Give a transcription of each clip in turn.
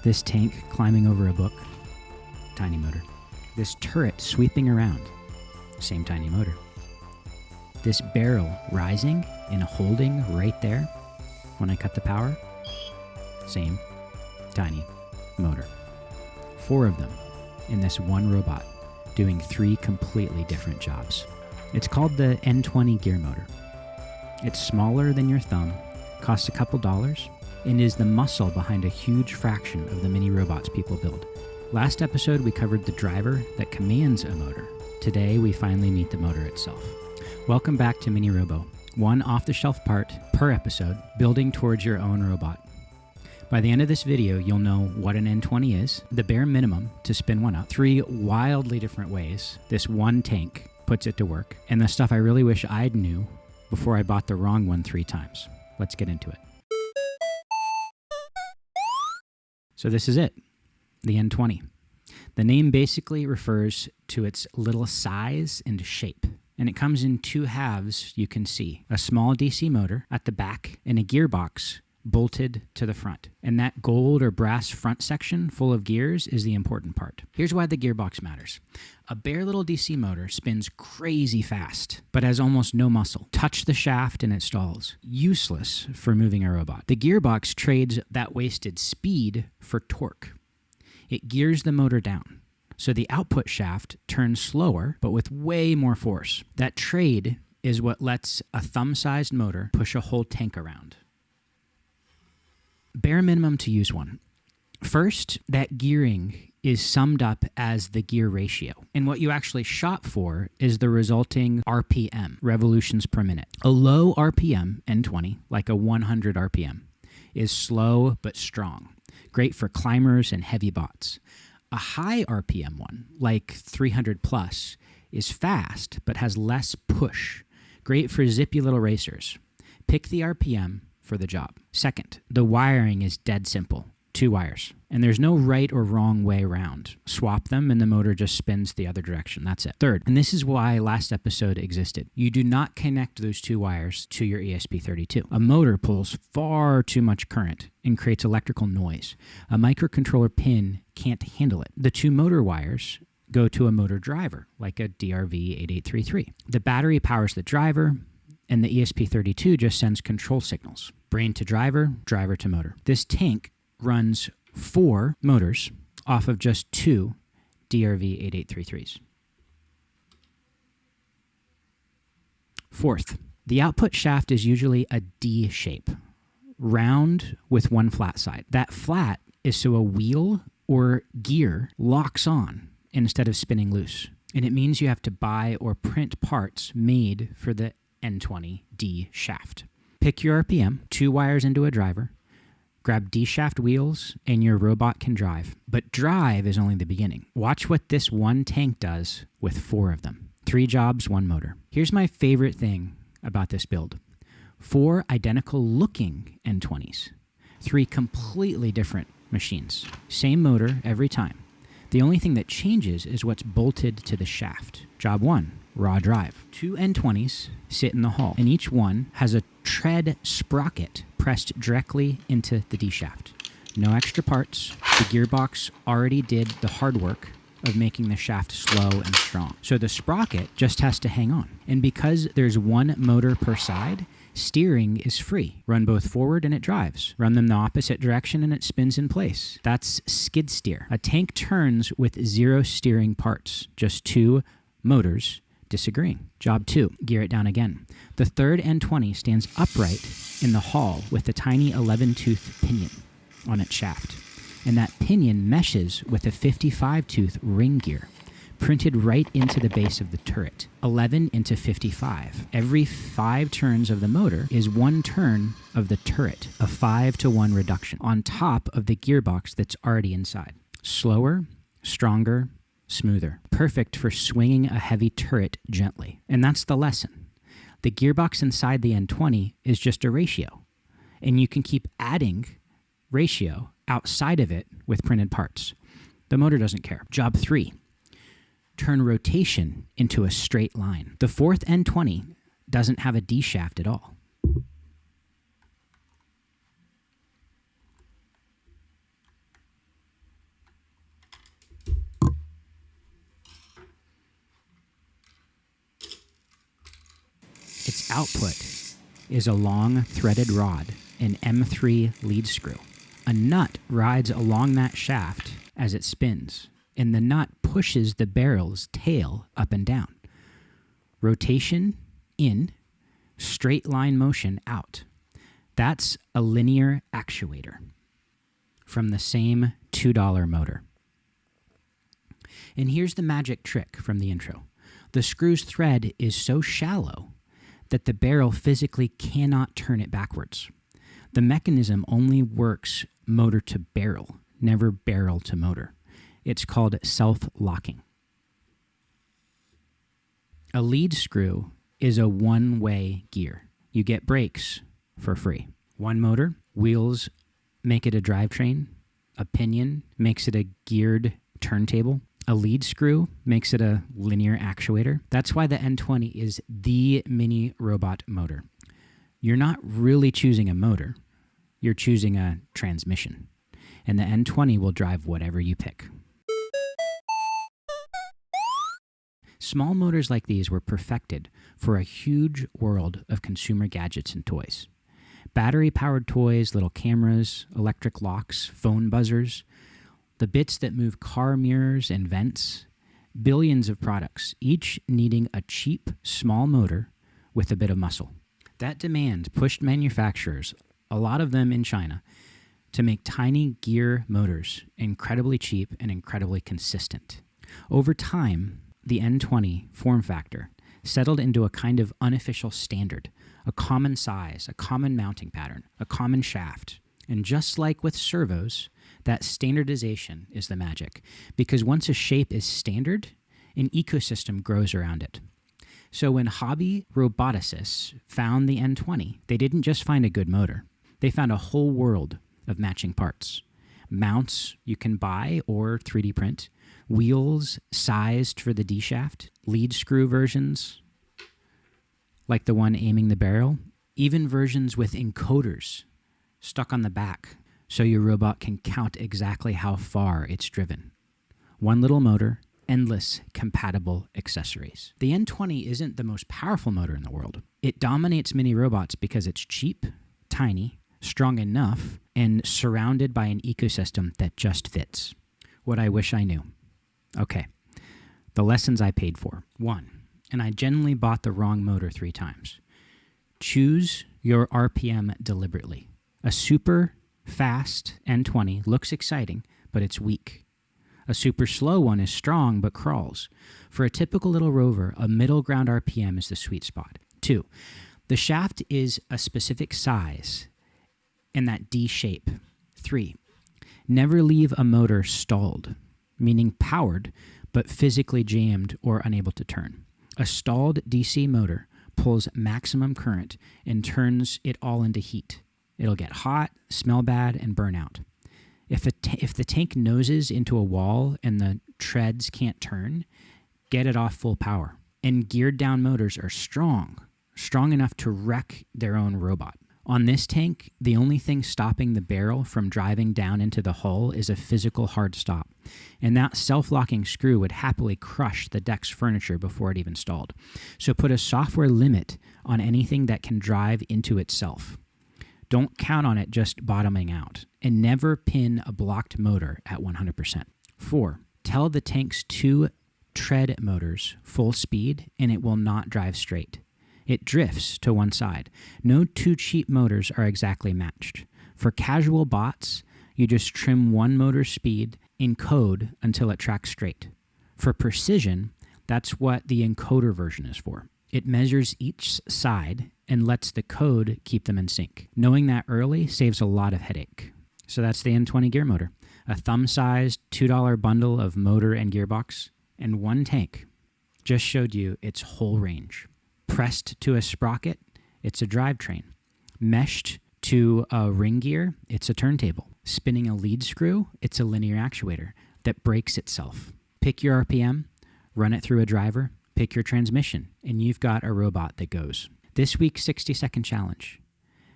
This tank climbing over a book, tiny motor. This turret sweeping around, same tiny motor. This barrel rising and holding right there when I cut the power, same tiny motor. 4 of them in this one robot doing 3 completely different jobs. It's called the N20 gear motor. It's smaller than your thumb, costs a couple dollars, and is the muscle behind a huge fraction of the mini robots people build. Last episode, we covered the driver that commands a motor. Today, we finally meet the motor itself. Welcome back to minirobo, one off-the-shelf part per episode, building towards your own robot. By the end of this video, you'll know what an N20 is, the bare minimum to spin one up, 3 wildly different ways this one tank puts it to work, and the stuff I really wish I'd knew before I bought the wrong one 3 times. Let's get into it. So this is it, the N20. The name basically refers to its little size and shape. And it comes in 2 halves you can see. A small DC motor at the back and a gearbox bolted to the front. And that gold or brass front section full of gears is the important part. Here's why the gearbox matters. A bare little DC motor spins crazy fast, but has almost no muscle. Touch the shaft and it stalls. Useless for moving a robot. The gearbox trades that wasted speed for torque. It gears the motor down. So the output shaft turns slower, but with way more force. That trade is what lets a thumb-sized motor push a whole tank around. Bare minimum to use one. First, that gearing is summed up as the gear ratio. And what you actually shot for is the resulting RPM, revolutions per minute. A low RPM, N20, like a 100 RPM, is slow but strong. Great for climbers and heavy bots. A high RPM one, like 300 plus, is fast but has less push. Great for zippy little racers. Pick the RPM for the job. Second, the wiring is dead simple. 2 wires. And there's no right or wrong way around. Swap them and the motor just spins the other direction. That's it. Third, and this is why last episode existed, you do not connect those 2 wires to your ESP32. A motor pulls far too much current and creates electrical noise. A microcontroller pin can't handle it. The 2 motor wires go to a motor driver, like a DRV8833. The battery powers the driver, and the ESP32 just sends control signals. Brain to driver, driver to motor. This tank runs 4 motors off of just 2 DRV8833s. Fourth, the output shaft is usually a D shape, round with 1 flat side. That flat is so a wheel or gear locks on instead of spinning loose. And it means you have to buy or print parts made for the N20 D shaft. Pick your RPM, 2 wires into a driver, grab D-shaft wheels, and your robot can drive. But drive is only the beginning. Watch what this one tank does with 4 of them. 3 jobs, 1 motor. Here's my favorite thing about this build. 4 identical looking N20s. 3 completely different machines. Same motor every time. The only thing that changes is what's bolted to the shaft. Job 1, raw drive. 2 N20s sit in the hall, and each one has a tread sprocket pressed directly into the D-shaft. No extra parts. The gearbox already did the hard work of making the shaft slow and strong. So the sprocket just has to hang on. And because there's 1 motor per side, steering is free. Run both forward and it drives. Run them the opposite direction and it spins in place. That's skid steer. A tank turns with 0 steering parts, just 2 motors disagreeing. Job 2, gear it down again. The third N20 stands upright in the hall with a tiny 11-tooth pinion on its shaft. And that pinion meshes with a 55-tooth ring gear, printed right into the base of the turret. 11 into 55. Every 5 turns of the motor is 1 turn of the turret, a 5-to-1 reduction, on top of the gearbox that's already inside. Slower, stronger, smoother. Perfect for swinging a heavy turret gently. And that's the lesson. The gearbox inside the N20 is just a ratio. And you can keep adding ratio outside of it with printed parts. The motor doesn't care. Job 3, turn rotation into a straight line. The 4th N20 doesn't have a D shaft at all. Output is a long threaded rod, an M3 lead screw. A nut rides along that shaft as it spins, and the nut pushes the barrel's tail up and down. Rotation in, straight line motion out. That's a linear actuator from the same $2 motor. And here's the magic trick from the intro. The screw's thread is so shallow that the barrel physically cannot turn it backwards. The mechanism only works motor to barrel, never barrel to motor. It's called self-locking. A lead screw is a one-way gear. You get brakes for free. One motor, wheels make it a drivetrain. A pinion makes it a geared turntable. A lead screw makes it a linear actuator. That's why the N20 is the mini robot motor. You're not really choosing a motor. You're choosing a transmission. And the N20 will drive whatever you pick. Small motors like these were perfected for a huge world of consumer gadgets and toys. Battery-powered toys, little cameras, electric locks, phone buzzers, the bits that move car mirrors and vents, billions of products, each needing a cheap, small motor with a bit of muscle. That demand pushed manufacturers, a lot of them in China, to make tiny gear motors incredibly cheap and incredibly consistent. Over time, the N20 form factor settled into a kind of unofficial standard, a common size, a common mounting pattern, a common shaft. And just like with servos, that standardization is the magic, because once a shape is standard, an ecosystem grows around it. So when hobby roboticists found the N20, they didn't just find a good motor. They found a whole world of matching parts. Mounts you can buy or 3D print, wheels sized for the D shaft, lead screw versions like the one aiming the barrel, even versions with encoders stuck on the back so your robot can count exactly how far it's driven. One little motor, endless compatible accessories. The N20 isn't the most powerful motor in the world. It dominates mini robots because it's cheap, tiny, strong enough, and surrounded by an ecosystem that just fits. What I wish I knew. Okay, the lessons I paid for. 1, and I generally bought the wrong motor 3 times. Choose your RPM deliberately. A super fast N20 looks exciting, but it's weak. A super slow one is strong, but crawls. For a typical little rover, a middle ground RPM is the sweet spot. 2, the shaft is a specific size in that D shape. 3, never leave a motor stalled, meaning powered, but physically jammed or unable to turn. A stalled DC motor pulls maximum current and turns it all into heat. It'll get hot, smell bad, and burn out. If the tank noses into a wall and the treads can't turn, get it off full power. And geared down motors are strong enough to wreck their own robot. On this tank, the only thing stopping the barrel from driving down into the hull is a physical hard stop. And that self-locking screw would happily crush the deck's furniture before it even stalled. So put a software limit on anything that can drive into itself. Don't count on it just bottoming out. And never pin a blocked motor at 100%. 4, tell the tank's 2 tread motors full speed and it will not drive straight. It drifts to one side. No 2 cheap motors are exactly matched. For casual bots, you just trim one motor's speed in code until it tracks straight. For precision, that's what the encoder version is for. It measures each side and lets the code keep them in sync. Knowing that early saves a lot of headache. So that's the N20 gear motor. A thumb-sized $2 bundle of motor and gearbox, and one tank just showed you its whole range. Pressed to a sprocket, it's a drivetrain. Meshed to a ring gear, it's a turntable. Spinning a lead screw, it's a linear actuator that brakes itself. Pick your RPM, run it through a driver, pick your transmission, and you've got a robot that goes. This week's 60-second challenge.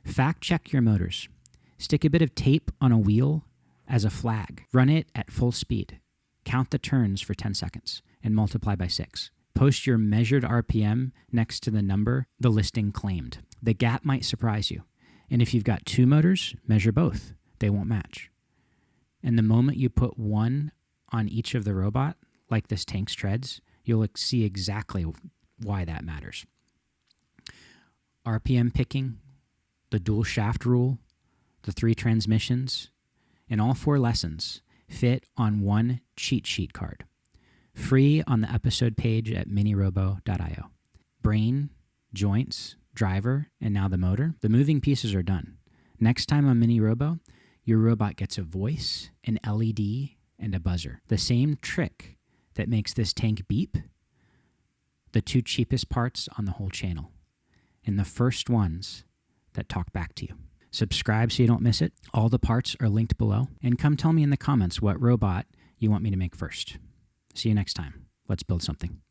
Fact check your motors. Stick a bit of tape on a wheel as a flag. Run it at full speed. Count the turns for 10 seconds and multiply by 6. Post your measured RPM next to the number the listing claimed. The gap might surprise you. And if you've got 2 motors, measure both. They won't match. And the moment you put one on each of the robot, like this tank's treads, you'll see exactly why that matters. RPM picking, the dual shaft rule, the 3 transmissions, and all 4 lessons fit on one cheat sheet card. Free on the episode page at minirobo.io. Brain, joints, driver, and now the motor. The moving pieces are done. Next time on minirobo, your robot gets a voice, an LED, and a buzzer. The same trick that makes this tank beep, the 2 cheapest parts on the whole channel, and the first ones that talk back to you. Subscribe so you don't miss it. All the parts are linked below. And come tell me in the comments what robot you want me to make first. See you next time. Let's build something.